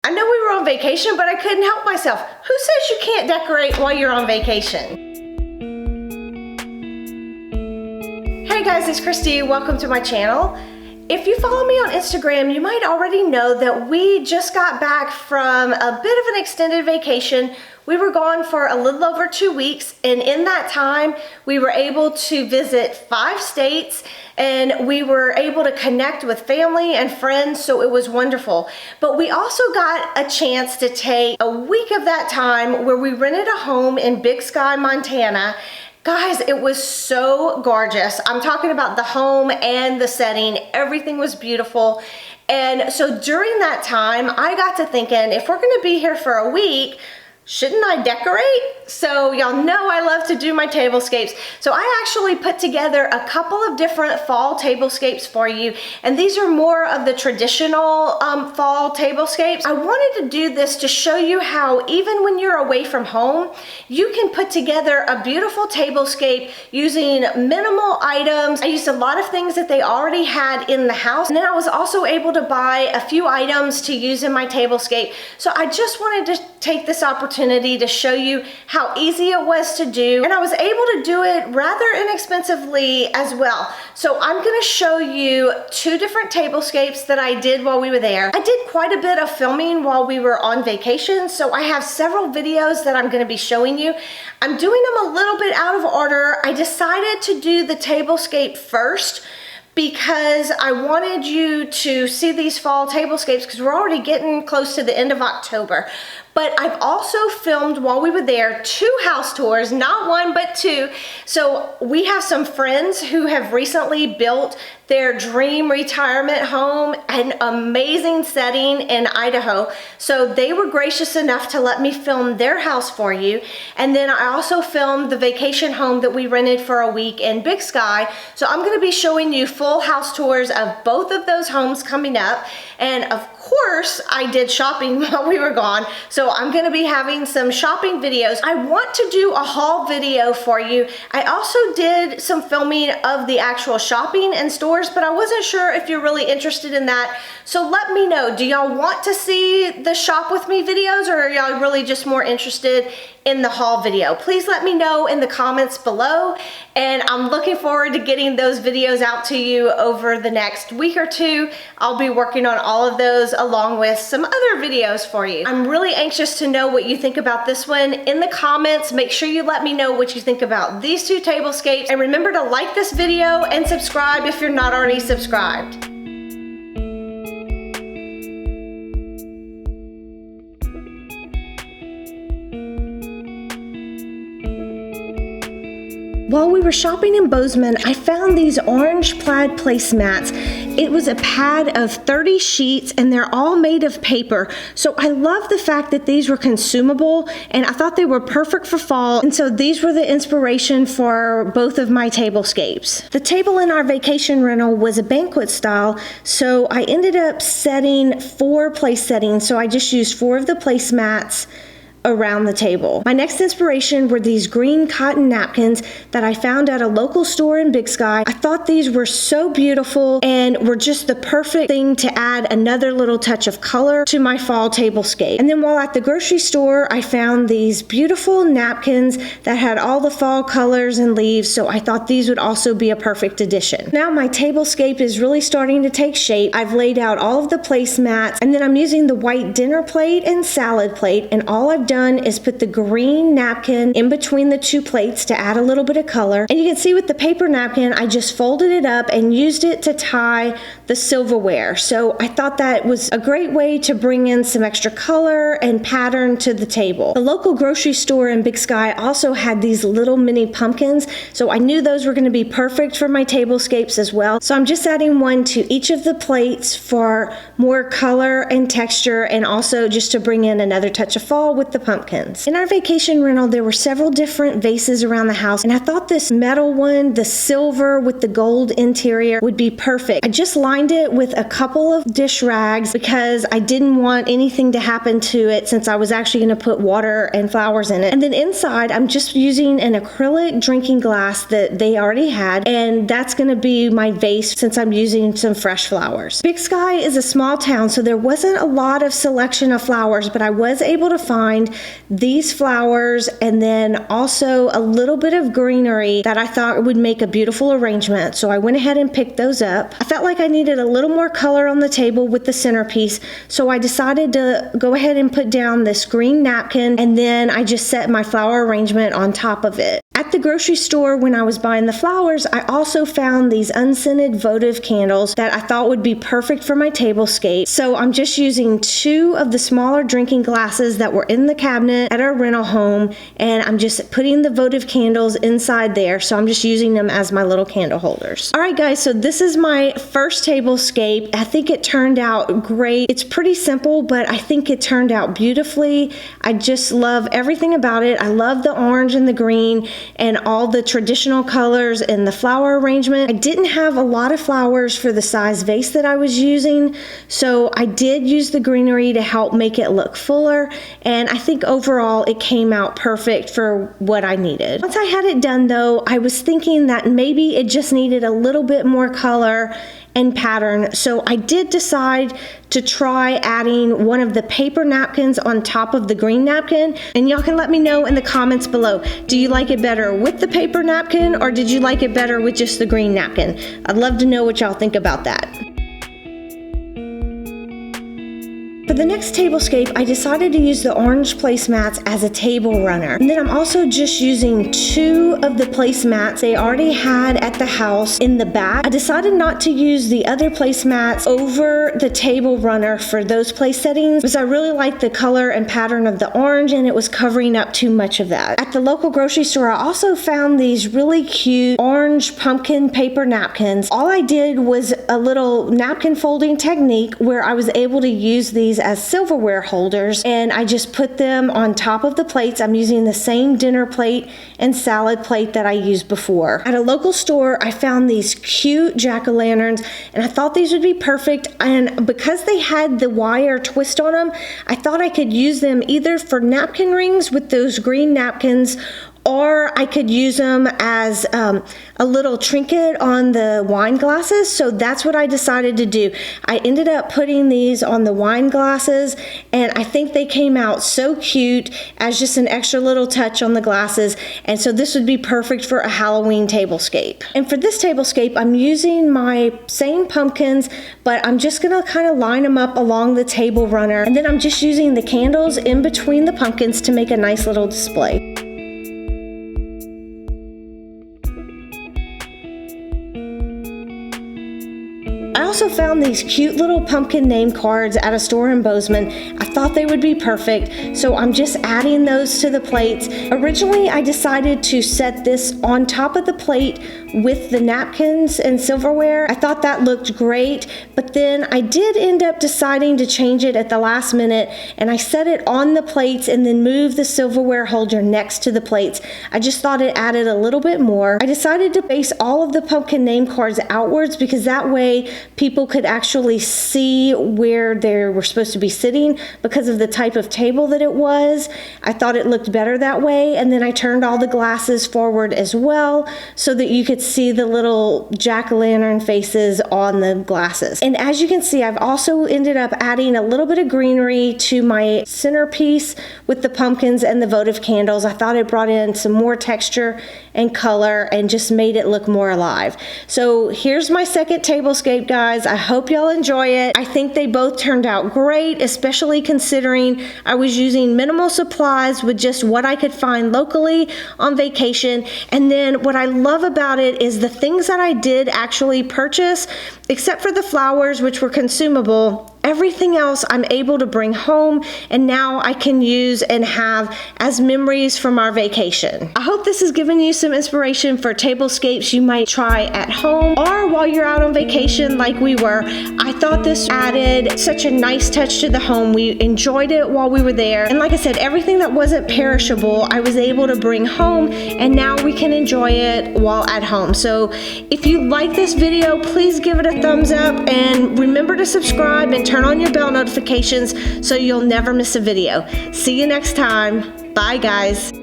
I know we were on vacation, but I couldn't help myself. Who says you can't decorate while you're on vacation? Hey guys, it's Kristi. Welcome to my channel. If you follow me on Instagram, you might already know that we just got back from a bit of an extended vacation. We were gone for a little over 2 weeks, and in that time, we were able to visit 5 states, and we were able to connect with family and friends, so it was wonderful. But we also got a chance to take a week of that time where we rented a home in Big Sky, Montana. Guys, it was so gorgeous. I'm talking about the home and the setting. Everything was beautiful. And so during that time, I got to thinking, if we're gonna be here for a week, shouldn't I decorate? So y'all know I love to do my tablescapes. So I actually put together a couple of different fall tablescapes for you. And these are more of the traditional fall tablescapes. I wanted to do this to show you how even when you're away from home, you can put together a beautiful tablescape using minimal items. I used a lot of things that they already had in the house. And then I was also able to buy a few items to use in my tablescape. So I just wanted to take this opportunity to show you how easy it was to do, and I was able to do it rather inexpensively as well. So I'm going to show you 2 different tablescapes that I did while we were there. I did quite a bit of filming while we were on vacation, so I have several videos that I'm going to be showing you. I'm doing them a little bit out of order. I decided to do the tablescape first because I wanted you to see these fall tablescapes because we're already getting close to the end of October. But I've also filmed while we were there 2 house tours, not 1, but 2. So we have some friends who have recently built their dream retirement home, an amazing setting in Idaho. So they were gracious enough to let me film their house for you. And then I also filmed the vacation home that we rented for a week in Big Sky. So I'm gonna be showing you full house tours of both of those homes coming up. And of course, I did shopping while we were gone. So I'm gonna be having some shopping videos. I want to do a haul video for you. I also did some filming of the actual shopping and stores, but I wasn't sure if you're really interested in that. So let me know, do y'all want to see the shop with me videos, or are y'all really just more interested in the haul video? Please let me know in the comments below, and I'm looking forward to getting those videos out to you over the next week or 2. I'll be working on all of those along with some other videos for you. I'm really anxious to know what you think about this one. In the comments, make sure you let me know what you think about these 2 tablescapes, and remember to like this video and subscribe if you're not already subscribed. While we were shopping in Bozeman, I found these orange plaid placemats. It was a pad of 30 sheets, and they're all made of paper. So I love the fact that these were consumable, and I thought they were perfect for fall. And so these were the inspiration for both of my tablescapes. The table in our vacation rental was a banquet style, so I ended up setting 4 place settings. So I just used 4 of the placemats around the table. My next inspiration were these green cotton napkins that I found at a local store in Big Sky. I thought these were so beautiful and were just the perfect thing to add another little touch of color to my fall tablescape. And then while at the grocery store, I found these beautiful napkins that had all the fall colors and leaves, so I thought these would also be a perfect addition. Now my tablescape is really starting to take shape. I've laid out all of the placemats, and then I'm using the white dinner plate and salad plate, and all I've done is put the green napkin in between the 2 plates to add a little bit of color. And you can see with the paper napkin, I just folded it up and used it to tie the silverware. So I thought that was a great way to bring in some extra color and pattern to the table. The local grocery store in Big Sky also had these little mini pumpkins, so I knew those were going to be perfect for my tablescapes as well. So I'm just adding 1 to each of the plates for more color and texture, and also just to bring in another touch of fall with the the pumpkins. In our vacation rental, there were several different vases around the house, and I thought this metal one, the silver with the gold interior, would be perfect. I just lined it with a couple of dish rags because I didn't want anything to happen to it since I was actually going to put water and flowers in it. And then inside, I'm just using an acrylic drinking glass that they already had, and that's going to be my vase since I'm using some fresh flowers. Big Sky is a small town, so there wasn't a lot of selection of flowers, but I was able to find these flowers and then also a little bit of greenery that I thought would make a beautiful arrangement. So I went ahead and picked those up. I felt like I needed a little more color on the table with the centerpiece, so I decided to go ahead and put down this green napkin, and then I just set my flower arrangement on top of it. At the grocery store, when I was buying the flowers, I also found these unscented votive candles that I thought would be perfect for my tablescape. So I'm just using 2 of the smaller drinking glasses that were in the cabinet at our rental home, and I'm just putting the votive candles inside there. So I'm just using them as my little candle holders. All right, guys, so this is my first tablescape. I think it turned out great. It's pretty simple, but I think it turned out beautifully. I just love everything about it. I love the orange and the green and all the traditional colors and the flower arrangement. I didn't have a lot of flowers for the size vase that I was using, so I did use the greenery to help make it look fuller, and I think overall it came out perfect for what I needed. Once I had it done though, I was thinking that maybe it just needed a little bit more color and pattern, so I did decide to try adding one of the paper napkins on top of the green napkin, and y'all can let me know in the comments below. Do you like it better with the paper napkin, or did you like it better with just the green napkin? I'd love to know what y'all think about that. For the next tablescape, I decided to use the orange placemats as a table runner. And then I'm also just using 2 of the placemats they already had at the house in the back. I decided not to use the other placemats over the table runner for those place settings because I really liked the color and pattern of the orange, and it was covering up too much of that. At the local grocery store, I also found these really cute orange pumpkin paper napkins. All I did was a little napkin folding technique where I was able to use these as silverware holders, and I just put them on top of the plates. I'm using the same dinner plate and salad plate that I used before. At a local store, I found these cute jack-o'-lanterns, and I thought these would be perfect, and because they had the wire twist on them, I thought I could use them either for napkin rings with those green napkins, or I could use them as a little trinket on the wine glasses. So that's what I decided to do. I ended up putting these on the wine glasses, and I think they came out so cute as just an extra little touch on the glasses. And so this would be perfect for a Halloween tablescape. And for this tablescape, I'm using my same pumpkins, but I'm just gonna kind of line them up along the table runner. And then I'm just using the candles in between the pumpkins to make a nice little display. I also found these cute little pumpkin name cards at a store in Bozeman. I thought they would be perfect, so I'm just adding those to the plates. Originally, I decided to set this on top of the plate with the napkins and silverware. I thought that looked great, but then I did end up deciding to change it at the last minute, and I set it on the plates and then moved the silverware holder next to the plates. I just thought it added a little bit more. I decided to base all of the pumpkin name cards outwards because that way people could actually see where they were supposed to be sitting because of the type of table that it was. I thought it looked better that way, and then I turned all the glasses forward as well so that you could see the little jack-o'-lantern faces on the glasses. And as you can see, I've also ended up adding a little bit of greenery to my centerpiece with the pumpkins and the votive candles. I thought it brought in some more texture and color and just made it look more alive. So here's my second tablescape, guys. I hope y'all enjoy it. I think they both turned out great, especially considering I was using minimal supplies with just what I could find locally on vacation. And then what I love about it is the things that I did actually purchase, except for the flowers, which were consumable, everything else I'm able to bring home, and now I can use and have as memories from our vacation. I hope this has given you some inspiration for tablescapes you might try at home or while you're out on vacation like we were. I thought this added such a nice touch to the home. We enjoyed it while we were there, and like I said, everything that wasn't perishable I was able to bring home, and now we can enjoy it while at home. So if you like this video, please give it a thumbs up, and remember to subscribe and turn on your bell notifications so you'll never miss a video. See you next time. Bye guys.